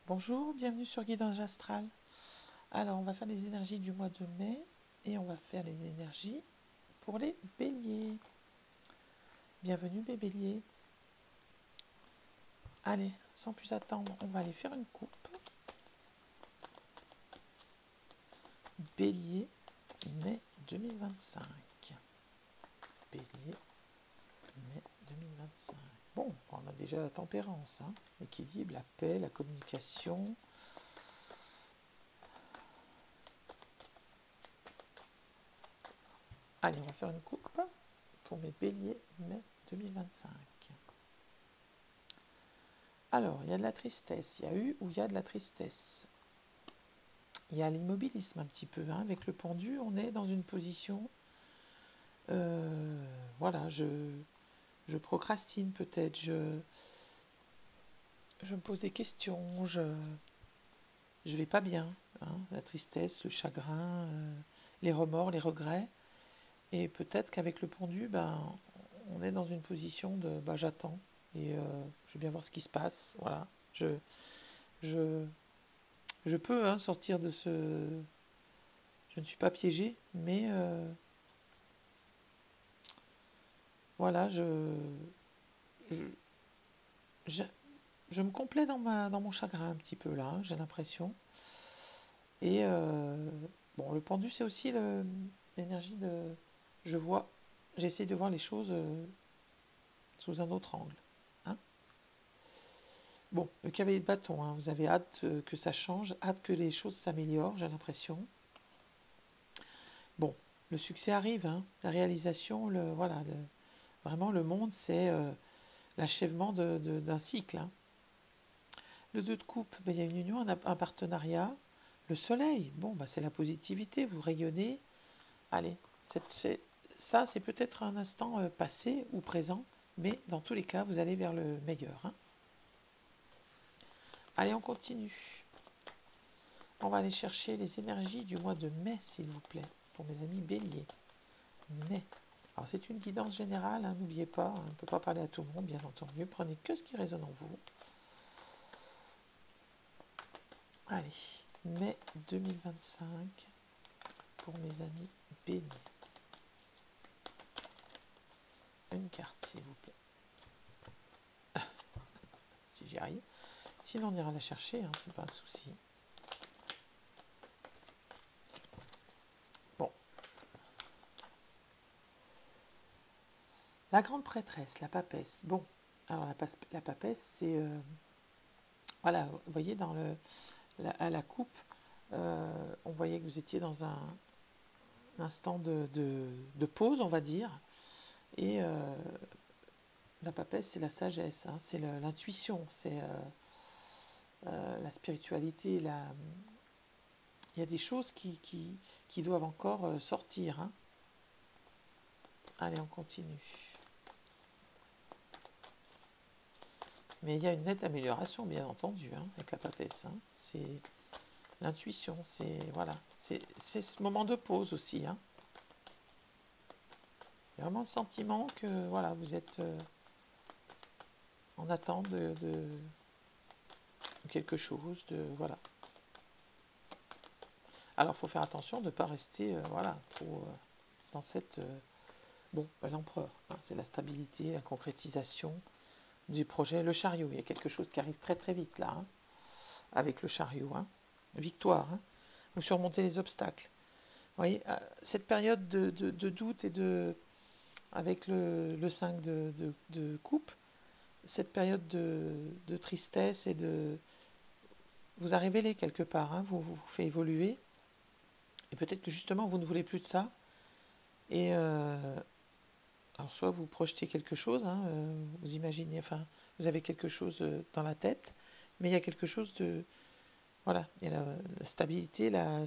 Bonjour, bienvenue sur Guidage Astral. Alors, on va faire les énergies du mois de mai et on va faire les énergies pour les béliers. Bienvenue les béliers. Allez, sans plus attendre, on va aller faire une coupe. Bélier, mai 2025. Bélier, mai 2025. Bon, on a déjà la tempérance, hein, l'équilibre, la paix, la communication. Allez, on va faire une coupe pour mes béliers, mai 2025. Alors, il y a de la tristesse, il y a eu ou il y a de la tristesse. Il y a l'immobilisme un petit peu, hein. Avec le pendu, on est dans une position, voilà, je procrastine peut-être, je me pose des questions, je vais pas bien, hein. La tristesse, le chagrin, les remords, les regrets, et peut-être qu'avec le pendu, ben, on est dans une position de, j'attends, et je vais bien voir ce qui se passe, voilà, je peux, hein, sortir de ce... Je ne suis pas piégée, mais voilà, je, je me complais dans mon chagrin un petit peu là, hein, j'ai l'impression. Et bon, le pendu, c'est aussi l'énergie de... J'essaie de voir les choses sous un autre angle. Hein. Bon, le cavalier de bâton, hein, vous avez hâte que ça change, hâte que les choses s'améliorent, j'ai l'impression. Bon, le succès arrive, hein, la réalisation, voilà, vraiment le monde, c'est l'achèvement d'un cycle. Hein. Le 2 de coupe, ben, il y a une union, un partenariat. Le soleil, bon, ben, c'est la positivité, vous rayonnez. Allez, ça c'est peut-être un instant passé ou présent, mais dans tous les cas, vous allez vers le meilleur. Hein. Allez, on continue. On va aller chercher les énergies du mois de mai, s'il vous plaît, pour mes amis béliers. Mai. Alors c'est une guidance générale, hein, n'oubliez pas, on ne peut pas parler à tout le monde, bien entendu. Prenez que ce qui résonne en vous. Allez, mai 2025 pour mes amis béliers. Une carte, s'il vous plaît. Si j'y arrive. Sinon, on ira la chercher, hein, c'est pas un souci. Bon. La grande prêtresse, la papesse. Bon, alors la papesse, c'est... voilà, vous voyez, à la coupe, on voyait que vous étiez dans un instant de pause, on va dire. Et la papesse, c'est la sagesse, hein, c'est l'intuition, c'est la spiritualité. Il y a des choses qui doivent encore sortir. Hein. Allez, on continue. Mais il y a une nette amélioration, bien entendu, hein, avec la papesse. Hein. C'est l'intuition, c'est voilà, c'est ce moment de pause aussi. Hein. Il y a vraiment le sentiment que voilà, vous êtes en attente de quelque chose, voilà. Alors, il faut faire attention de ne pas rester voilà, trop dans cette... bon, l'empereur, hein, c'est la stabilité, la concrétisation du projet. Le chariot, il y a quelque chose qui arrive très très vite là, hein, avec le chariot. Hein. Victoire, hein. Vous surmontez les obstacles. Vous voyez, cette période de doute et avec le 5 de coupe, cette période de tristesse et vous a révélé quelque part, hein, vous fait évoluer. Et peut-être que justement, vous ne voulez plus de ça. Et alors, soit vous projetez quelque chose, hein, vous imaginez, enfin, vous avez quelque chose dans la tête, mais il y a quelque chose de... Voilà, il y a la stabilité, la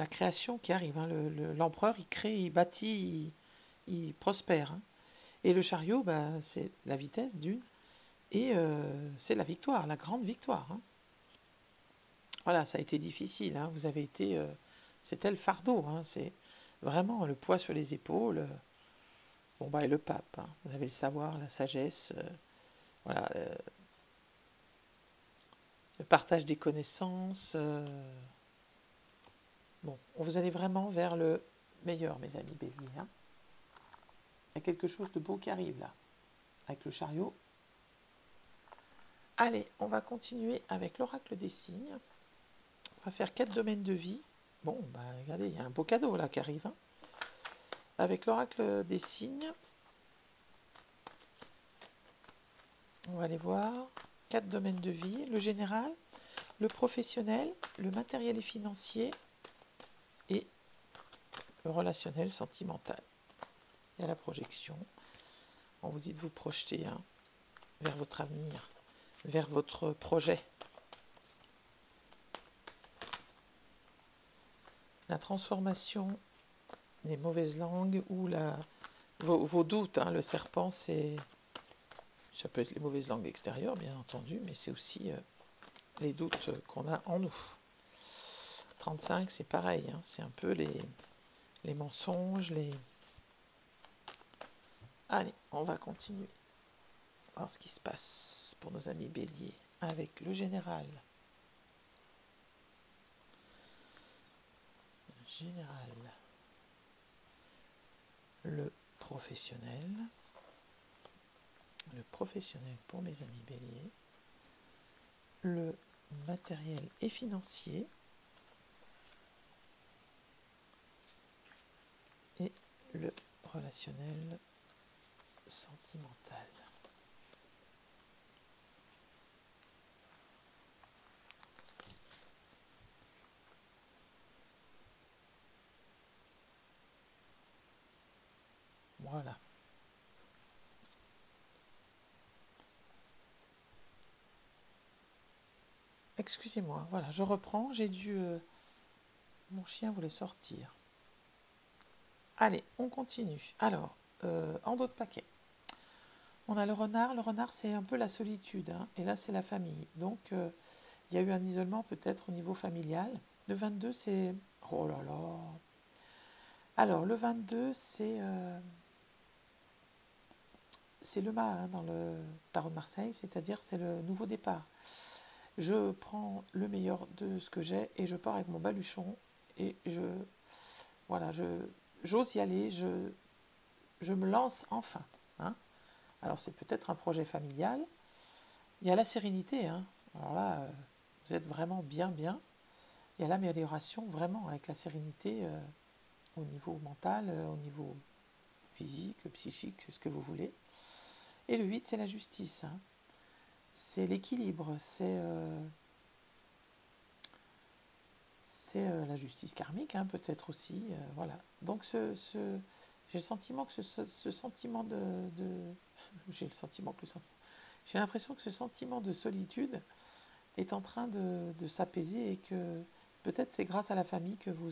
création qui arrive. Hein, l'empereur, il crée, il bâtit, il prospère. Hein. Et le chariot, bah, c'est la vitesse d'une, et c'est la victoire, la grande victoire. Hein. Voilà, ça a été difficile, hein, vous avez été... c'était le fardeau, hein, c'est vraiment le poids sur les épaules. Bon, bah, et le pape, hein, vous avez le savoir, la sagesse, voilà, partage des connaissances. Bon, vous allez vraiment vers le meilleur, mes amis béliers. Hein. Il y a quelque chose de beau qui arrive là, avec le chariot. Allez, on va continuer avec l'oracle des signes. On va faire 4 domaines de vie. Bon, bah, regardez, il y a un beau cadeau là qui arrive. Hein. Avec l'oracle des signes, on va aller voir 4 domaines de vie. Le général, le professionnel, le matériel et financier et le relationnel sentimental. Il y a la projection. On vous dit de vous projeter hein, vers votre avenir, vers votre projet. La transformation des mauvaises langues ou vos doutes. Hein, le serpent, ça peut être les mauvaises langues extérieures, bien entendu, mais c'est aussi les doutes qu'on a en nous. 35, c'est pareil. Hein, c'est un peu les mensonges, Allez, on va continuer. Voir ce qui se passe pour nos amis béliers avec le général. Le professionnel pour mes amis béliers, le matériel et financier et le relationnel sentimental. Voilà. Excusez-moi, voilà, je reprends, j'ai dû... mon chien voulait sortir. Allez, on continue. Alors, en d'autres paquets. On a le renard. Le renard, c'est un peu la solitude. Hein, et là, c'est la famille. Donc, il y a eu un isolement peut-être au niveau familial. Le 22, c'est... Oh là là. Alors, le 22, c'est le mât hein, dans le tarot de Marseille, c'est-à-dire c'est le nouveau départ. Je prends le meilleur de ce que j'ai et je pars avec mon baluchon et j'ose y aller, je me lance enfin. Hein. Alors c'est peut-être un projet familial. Il y a la sérénité. Hein. Alors là, vous êtes vraiment bien. Il y a l'amélioration vraiment avec la sérénité au niveau mental, au niveau physique, psychique, ce que vous voulez. Et le 8, c'est la justice. Hein. C'est l'équilibre, c'est la justice karmique, hein, peut-être aussi. Voilà. Donc, j'ai le sentiment que ce sentiment j'ai l'impression que ce sentiment de solitude est en train de s'apaiser et que peut-être c'est grâce à la famille que vous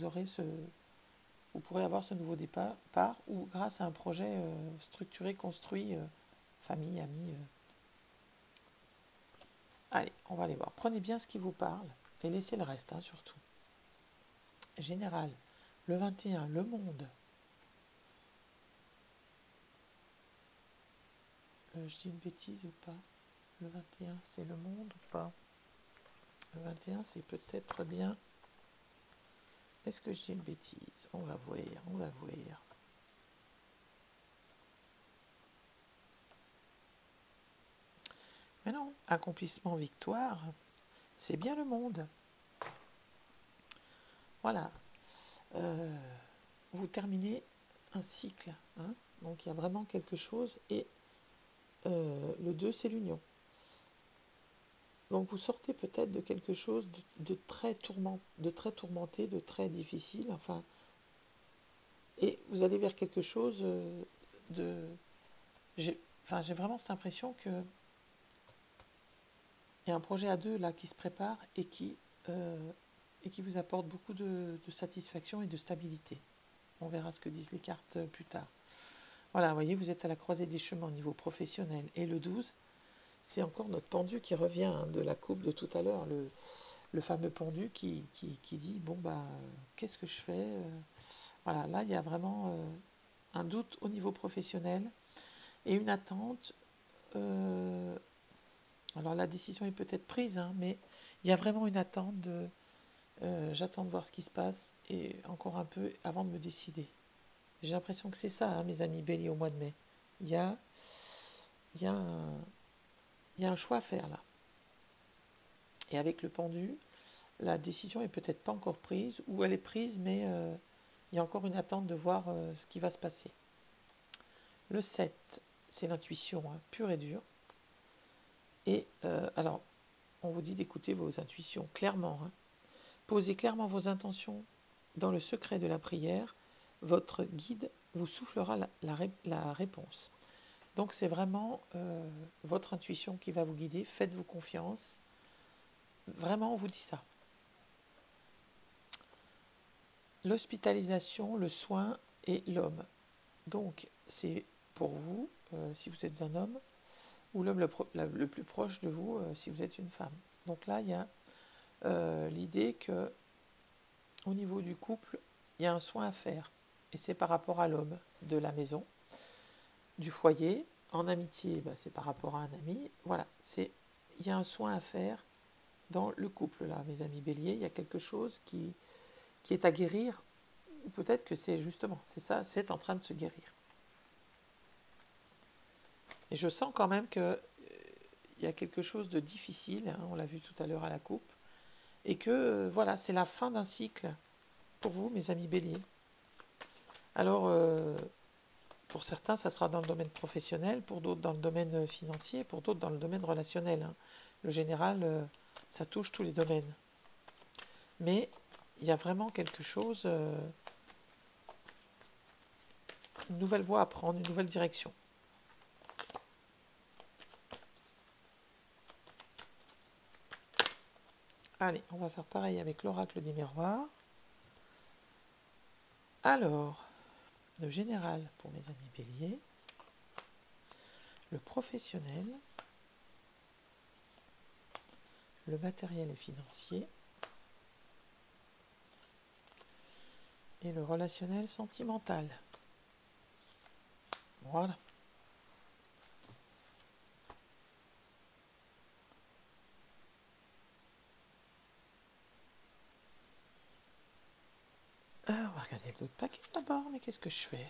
pourrez avoir ce nouveau départ ou grâce à un projet structuré, construit, famille, amis. Allez, on va aller voir. Prenez bien ce qui vous parle et laissez le reste, hein, surtout. Général, le 21, le monde. Je dis une bêtise ou pas? Le 21, c'est le monde ou pas? Le 21, c'est peut-être bien... Est-ce que je dis une bêtise? On va voir, on va voir. Mais non, accomplissement, victoire, c'est bien le monde. Voilà. Vous terminez un cycle. Hein, donc il y a vraiment quelque chose. Et le 2, c'est l'union. Donc vous sortez peut-être de quelque chose de très tourmenté, de très difficile. Enfin, et vous allez vers quelque chose j'ai vraiment cette impression que il y a un projet à deux là qui se prépare et qui vous apporte beaucoup de satisfaction et de stabilité. On verra ce que disent les cartes plus tard. Voilà, vous voyez, vous êtes à la croisée des chemins au niveau professionnel. Et le 12, c'est encore notre pendu qui revient hein, de la coupe de tout à l'heure, le fameux pendu qui dit, bon, bah, qu'est-ce que je fais Voilà, là, il y a vraiment un doute au niveau professionnel et une attente Alors la décision est peut-être prise, hein, mais il y a vraiment une attente de j'attends de voir ce qui se passe et encore un peu avant de me décider. J'ai l'impression que c'est ça, hein, mes amis Bélier, au mois de mai. Il y a, il y a un, il y a un choix à faire là. Et avec le pendu, la décision est peut-être pas encore prise, ou elle est prise, mais il y a encore une attente de voir ce qui va se passer. Le 7, c'est l'intuition, hein, pure et dure. Et alors, on vous dit d'écouter vos intuitions clairement. Hein. Posez clairement vos intentions dans le secret de la prière. Votre guide vous soufflera la réponse. Donc c'est vraiment votre intuition qui va vous guider. Faites-vous confiance. Vraiment, on vous dit ça. L'hospitalisation, le soin et l'homme. Donc c'est pour vous, si vous êtes un homme, ou l'homme le plus proche de vous, si vous êtes une femme. Donc là, il y a l'idée que au niveau du couple, il y a un soin à faire. Et c'est par rapport à l'homme de la maison, du foyer. En amitié, c'est par rapport à un ami. Voilà, il y a un soin à faire dans le couple, là, mes amis béliers. Il y a quelque chose qui est à guérir, ou peut-être que c'est justement, c'est ça, c'est en train de se guérir. Et je sens quand même qu'il y a quelque chose de difficile, hein, on l'a vu tout à l'heure à la coupe, et que voilà, c'est la fin d'un cycle pour vous, mes amis béliers. Alors, pour certains, ça sera dans le domaine professionnel, pour d'autres dans le domaine financier, pour d'autres dans le domaine relationnel. Hein. Le général, ça touche tous les domaines. Mais il y a vraiment quelque chose, une nouvelle voie à prendre, une nouvelle direction. Allez, on va faire pareil avec l'oracle des miroirs. Alors, le général pour mes amis béliers, le professionnel, le matériel et financier, et le relationnel sentimental. Voilà. On va regarder l'autre paquet d'abord, mais qu'est-ce que je fais?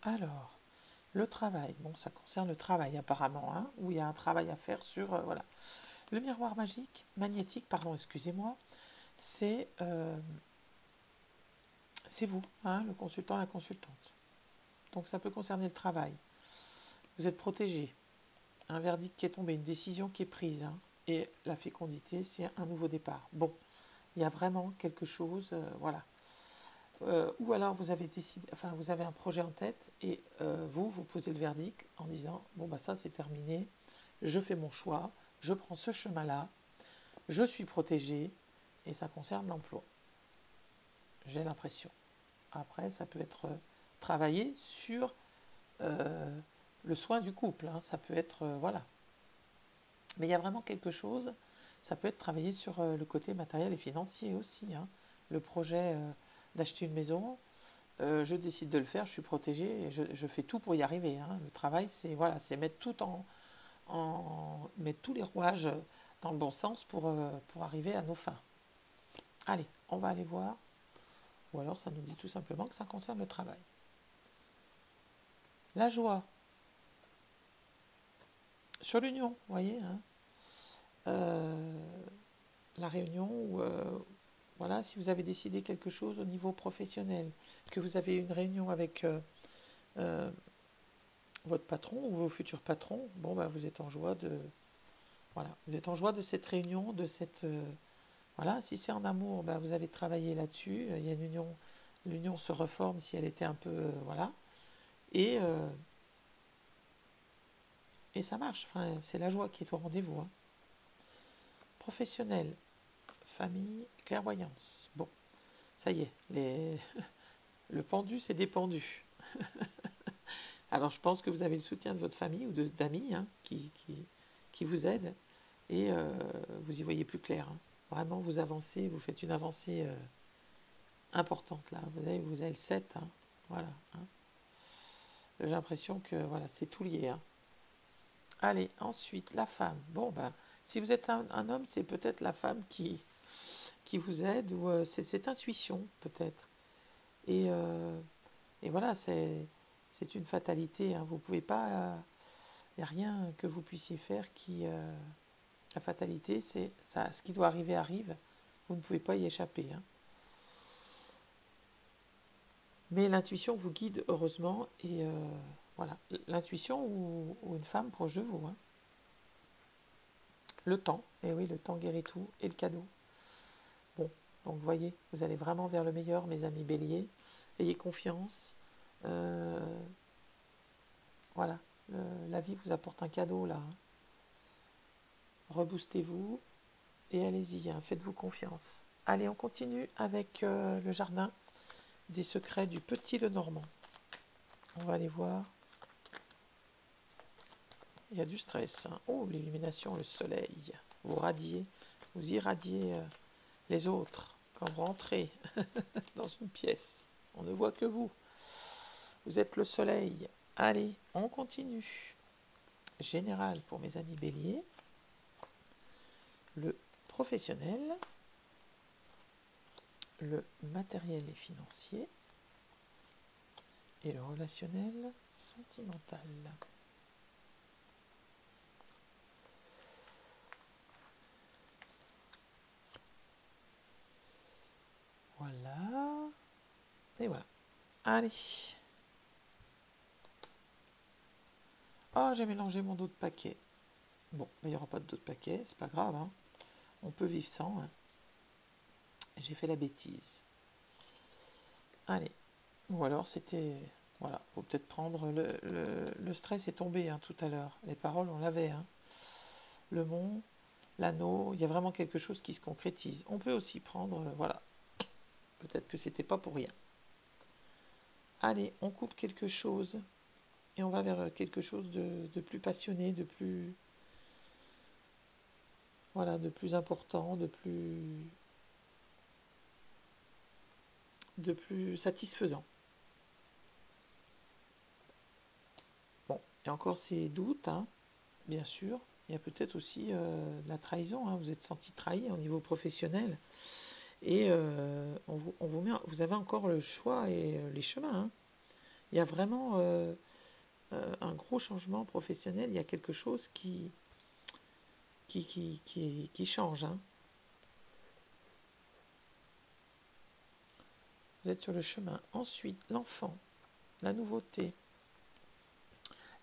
Alors, le travail. Bon, ça concerne le travail apparemment, hein, où il y a un travail à faire sur... voilà. Le miroir magnétique, pardon, excusez-moi, c'est vous, hein, le consultant, la consultante. Donc ça peut concerner le travail. Vous êtes protégé. Un verdict qui est tombé, une décision qui est prise. Hein, et la fécondité, c'est un nouveau départ. Bon, il y a vraiment quelque chose, voilà. Ou alors vous avez décidé, enfin vous avez un projet en tête et vous posez le verdict en disant bon bah ça c'est terminé, je fais mon choix, je prends ce chemin-là, je suis protégé et ça concerne l'emploi. J'ai l'impression. Après ça peut être travailler sur le soin du couple, hein, ça peut être voilà. Mais il y a vraiment quelque chose, ça peut être travailler sur le côté matériel et financier aussi, hein, le projet d'acheter une maison, je décide de le faire, je suis protégé et je fais tout pour y arriver. Hein. Le travail, c'est voilà, c'est mettre tout mettre tous les rouages dans le bon sens pour arriver à nos fins. Allez, on va aller voir. Ou alors ça nous dit tout simplement que ça concerne le travail. La joie. Sur l'union, vous voyez. Hein. La réunion où voilà, si vous avez décidé quelque chose au niveau professionnel, que vous avez une réunion avec votre patron ou vos futurs patrons, bon bah vous êtes en joie de voilà, vous êtes en joie de cette réunion, de cette voilà, si c'est en amour, bah vous avez travaillé là-dessus, il y a une union, l'union se reforme si elle était un peu voilà, et ça marche, enfin, c'est la joie qui est au rendez-vous. Hein. Professionnel, famille, clairvoyance. Bon, ça y est, le pendu c'est dépendu. Alors je pense que vous avez le soutien de votre famille ou d'amis hein, qui vous aident et vous y voyez plus clair. Hein. Vraiment, vous avancez, vous faites une avancée importante là. Vous avez le 7, hein. Voilà. Hein. J'ai l'impression que voilà, c'est tout lié. Hein. Allez, ensuite, la femme. Bon, ben, Si vous êtes un homme, c'est peut-être la femme qui vous aide, ou c'est cette intuition, peut-être. Et, et voilà, c'est une fatalité, hein. Vous pouvez pas... Il n'y a rien que vous puissiez faire qui... la fatalité, c'est ça, ce qui doit arriver arrive. Vous ne pouvez pas y échapper, hein. Mais l'intuition vous guide, heureusement, et voilà. L'intuition ou une femme proche de vous, hein. Le temps, et oui, le temps guérit tout, et le cadeau. Bon, donc voyez, vous allez vraiment vers le meilleur, mes amis béliers. Ayez confiance. Voilà, la vie vous apporte un cadeau, là, hein. Reboostez-vous, et allez-y, hein, faites-vous confiance. Allez, on continue avec le jardin des secrets du Petit Lenormand. On va aller voir. Il y a du stress, hein. Oh, l'illumination, le soleil. Vous radiez, vous irradiez les autres quand vous rentrez dans une pièce. On ne voit que vous. Vous êtes le soleil. Allez, on continue. Général pour mes amis béliers. Le professionnel. Le matériel et financier. Et le relationnel sentimental. Voilà. Et voilà. Allez. Ah, j'ai mélangé mon dos de paquet. Bon, il n'y aura pas de dos de paquet, c'est pas grave, hein. On peut vivre sans, hein. J'ai fait la bêtise. Allez. Ou alors c'était... Voilà, faut peut-être prendre... Le stress est tombé, hein, tout à l'heure. Les paroles, on l'avait, hein. Le mont, l'anneau, il y a vraiment quelque chose qui se concrétise. On peut aussi prendre... voilà. Peut-être que c'était pas pour rien. Allez, on coupe quelque chose. Et on va vers quelque chose de plus passionné, de plus... Voilà, de plus important, de plus satisfaisant. Bon, et encore ces doutes, hein, bien sûr. Il y a peut-être aussi la trahison, hein. Vous êtes senti trahi au niveau professionnel. Et vous avez encore le choix et les chemins, hein. Il y a vraiment un gros changement professionnel. Il y a quelque chose qui change, hein. Vous êtes sur le chemin. Ensuite, l'enfant, la nouveauté,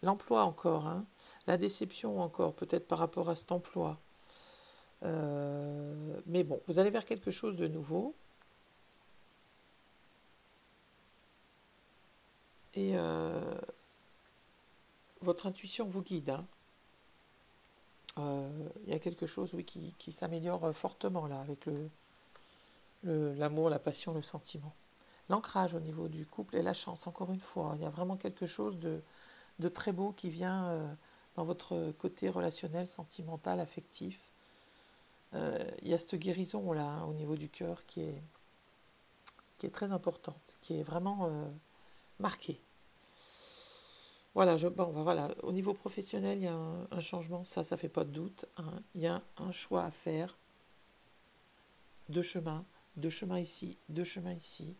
l'emploi encore, hein, la déception encore, peut-être par rapport à cet emploi. Mais bon, vous allez vers quelque chose de nouveau. Et votre intuition vous guide, hein. Il y a quelque chose, oui, qui s'améliore fortement là, avec l'amour, la passion, le sentiment. L'ancrage au niveau du couple et la chance, encore une fois. Il y a vraiment quelque chose de très beau qui vient dans votre côté relationnel, sentimental, affectif. Il y a cette guérison là, hein, au niveau du cœur qui est très importante, qui est vraiment marquée. Voilà, voilà, au niveau professionnel, il y a un changement, ça fait pas de doute, hein. Il y a un choix à faire, deux chemins ici, deux chemins ici,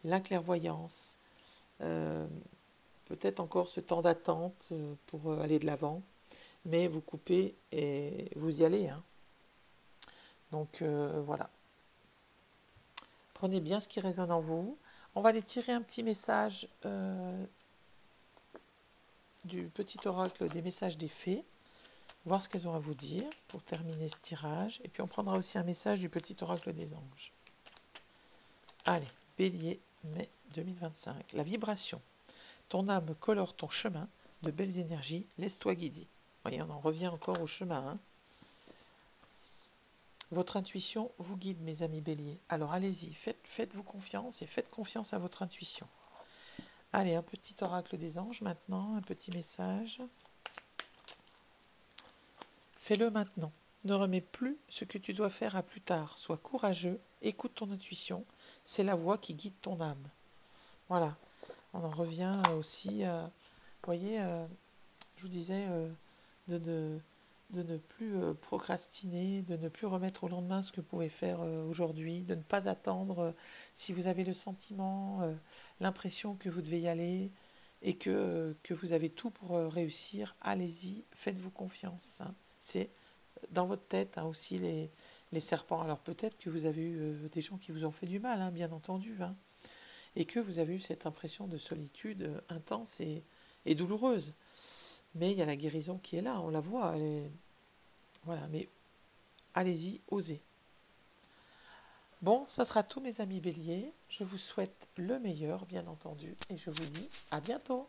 la clairvoyance, peut-être encore ce temps d'attente pour aller de l'avant, mais vous coupez et vous y allez, hein. Donc voilà. Prenez bien ce qui résonne en vous. On va aller tirer un petit message du petit oracle des messages des fées, voir ce qu'elles ont à vous dire pour terminer ce tirage. Et puis on prendra aussi un message du petit oracle des anges. Allez, Bélier, mai 2025. La vibration. Ton âme colore ton chemin de belles énergies. Laisse-toi guider. Voyez, on en revient encore au chemin, hein. Votre intuition vous guide, mes amis béliers. Alors allez-y, faites-vous confiance et faites confiance à votre intuition. Allez, un petit oracle des anges maintenant, un petit message. Fais-le maintenant. Ne remets plus ce que tu dois faire à plus tard. Sois courageux, écoute ton intuition. C'est la voix qui guide ton âme. Voilà. On en revient aussi, vous voyez, je vous disais, de de ne plus procrastiner, de ne plus remettre au lendemain ce que vous pouvez faire aujourd'hui, de ne pas attendre si vous avez le sentiment, l'impression que vous devez y aller et que vous avez tout pour réussir, allez-y, faites-vous confiance. Hein. C'est dans votre tête hein, aussi les serpents. Alors peut-être que vous avez eu des gens qui vous ont fait du mal, hein, bien entendu, hein, et que vous avez eu cette impression de solitude intense et douloureuse. Mais il y a la guérison qui est là, on la voit, voilà, mais allez-y, osez. Bon, ça sera tout mes amis béliers. Je vous souhaite le meilleur, bien entendu, et je vous dis à bientôt.